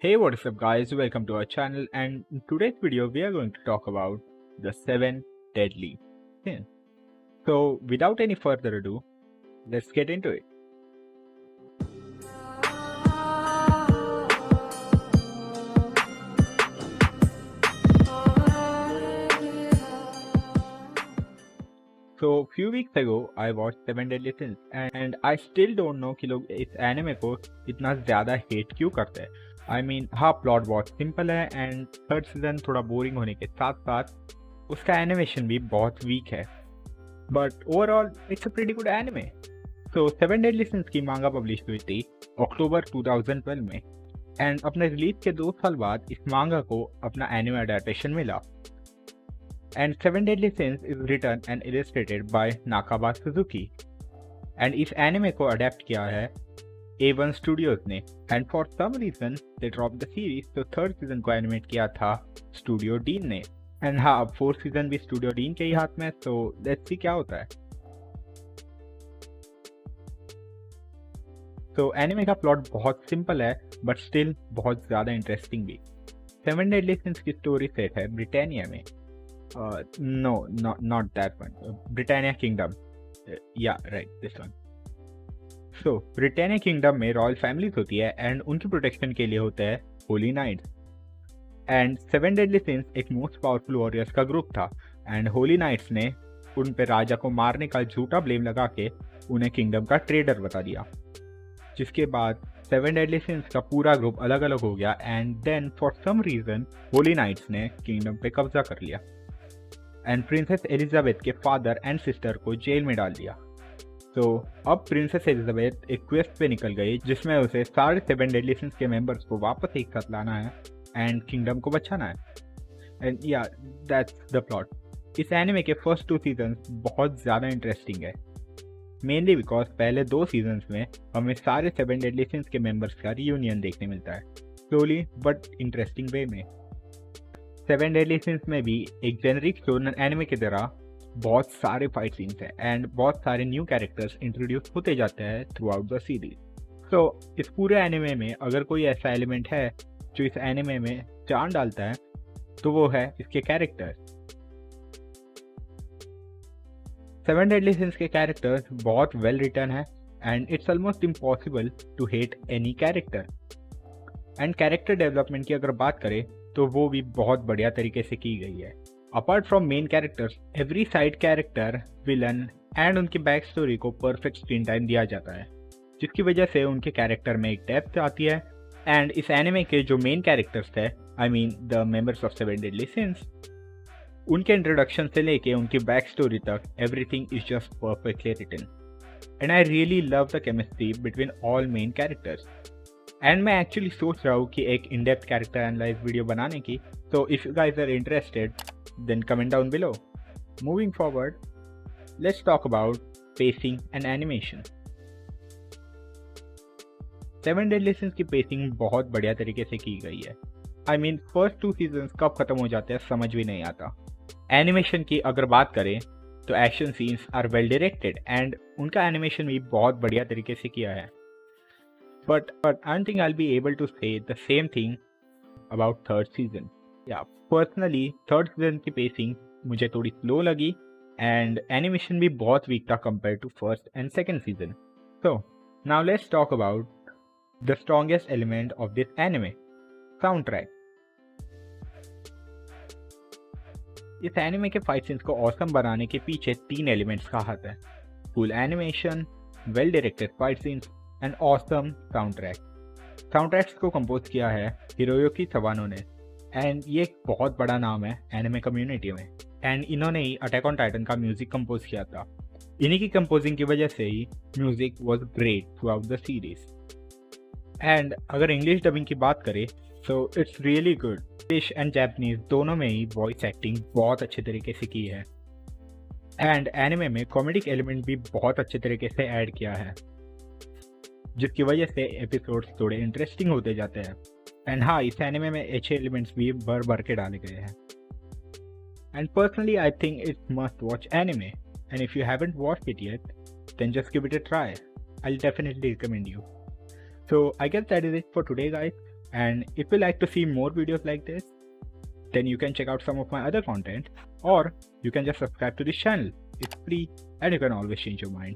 Hey, what is up guys, welcome to our channel, and in today's video we are going to talk about the 7 deadly sins. So without any further ado, let's get into it. So few weeks ago I watched 7 deadly sins and I still don't know कि लोग इस anime को इतना ज़्यादा hate क्यों करते हैं. I mean, हाँ, प्लॉट बहुत सिंपल है एंड थर्ड सीजन थोड़ा बोरिंग होने के साथ साथ उसका एनिमेशन भी बहुत वीक है, but overall it's a pretty good anime. तो 7 डेडली सिंस की मांगा पब्लिश हुई थी अक्टूबर 2012 में एंड अपने रिलीज के 2 साल बाद इस मांगा को अपना एनिमे अडेप्टेशन मिला. And 7 deadly sins is written and illustrated by Nakaba Suzuki and इस एनिमे को अडेप्ट किया है A1 स्टूडियोज ने and for some reason they drop the series. तो थर्ड सीजन को एनिमेट किया था स्टूडियो डीन ने एंड हाँ, अब फोर्थ सीजन भी स्टूडियो डीन के ही हाथ में. सो लेट्स सी क्या होता है. तो एनिमे का प्लॉट बहुत सिंपल है बट स्टिल बहुत ज़्यादा इंटरेस्टिंग भी. 7 डेडली सिंस की स्टोरी सेट है ब्रिटानिया में. No, not that one, Britannia kingdom. Yeah right, this one. So Britannia kingdom में रॉयल फैमिलीज होती है एंड उनकी प्रोटेक्शन के लिए होते हैं holy knights. And 7 deadly sins एक मोस्ट पावरफुल वॉरियर्स का ग्रुप था एंड होली नाइट्स ने उन पे राजा को मारने का झूठा ब्लेम लगा के उन्हें किंगडम का ट्रेडर बता दिया, जिसके बाद 7 डेडली सिंस का पूरा ग्रुप अलग अलग हो गया and then for some reason holy knights ने किंगडम पे कब्जा कर लिया एंड प्रिंसेस एलिजाबेथ के फादर एंड सिस्टर को जेल में डाल दिया. तो अब प्रिंसेस एलिजाबेथ एक क्वेस्ट पे निकल गई जिसमें उसे सारे 7 डेडली सिंस के मेंबर्स को वापस एक साथ लाना है एंड किंगडम को बचाना है. एंड या, दैट्स द प्लॉट. इस एनिमे के फर्स्ट 2 सीजन्स बहुत ज़्यादा इंटरेस्टिंग है, मेनली बिकॉज पहले 2 सीजन्स में हमें सारे 7 डेडली सिंस के मेंबर्स का रियूनियन देखने मिलता है, स्लोली बट इंटरेस्टिंग वे में. 7 डेडली सिंस में भी एक जेनरिक शोनन एनिमे की तरह बहुत सारे फाइट सीन्स हैं एंड बहुत सारे न्यू कैरेक्टर्स इंट्रोड्यूस होते जाते हैं थ्रू आउट द सीरीज. तो इस पूरे एनिमे में अगर कोई ऐसा एलिमेंट है जो इस एनिमे में जान डालता है तो वो है इसके कैरेक्टर्स. 7 डेडली सिंस के कैरेक्टर्स बहुत वेल रिटन है and it's almost impossible to hate any character. And character development की अगर बात करें तो वो भी बहुत बढ़िया तरीके से की गई है. Apart from main characters, every side character, villain and उनकी बैक स्टोरी को परफेक्ट स्क्रीन टाइम दिया जाता है, जिसकी वजह से उनके कैरेक्टर में एक डेप्थ आती है. एंड इस एनिमे के जो मेन कैरेक्टर्स थे, I mean the members of 7 deadly sins, उनके इंट्रोडक्शन से लेके उनकी बैक स्टोरी तक everything is just perfectly written and I really love the chemistry between all main characters. And मैं एक्चुअली सोच रहा हूँ कि एक in depth character analyse video बनाने की. तो if you guys are interested then comment down below. Moving forward, let's talk about pacing and animation. 7 deadly sins की पेसिंग बहुत बढ़िया तरीके से की गई है. I mean, फर्स्ट 2 सीजन्स कब खत्म हो जाते हैं समझ भी नहीं आता. एनिमेशन की अगर बात करें तो action scenes are well directed and उनका एनिमेशन भी बहुत बढ़िया तरीके से किया है. But I don't think I'll be able to say the same thing about third season. या पर्सनली थर्ड सीजन की पेसिंग मुझे थोड़ी स्लो लगी एंड एनिमेशन भी बहुत वीक था compare to first and second season. So now let's talk about the strongest element of this anime, sound track. इस anime के फाइट सीन्स को ऑसम बनाने के पीछे 3 एलिमेंट्स का हाथ है: cool animation, well directed fight scenes and awesome sound track. Sound tracks को कंपोज किया है हिरोयुकी सवानो ने एंड ये एक बहुत बड़ा नाम है एनिमे कम्युनिटी में एंड इन्होंने ही अटैक ऑन टाइटन का म्यूजिक कंपोज किया था. इन्हीं की कंपोजिंग की वजह से ही music was great throughout the series. And अगर इंग्लिश डबिंग की बात करें तो it's really good. English and Japanese दोनों में ही वॉइस एक्टिंग बहुत अच्छे तरीके से की है एंड एनिमे में कॉमेडिक एलिमेंट भी बहुत अच्छे तरीके से ऐड किया है, जिसकी वजह से एपिसोड्स थोड़े इंटरेस्टिंग होते जाते हैं. एंड हाँ, इस एनिमे में अच्छे एलिमेंट्स भी भर के डाले गए हैं. And personally I think it's must watch anime and if you haven't watched it yet then just give it a try. I will definitely recommend you. So I guess that is it for today guys. And if you like to see more videos like this, then you can check out some of my other content, or you can just subscribe to this channel. It's free and you can always change your mind.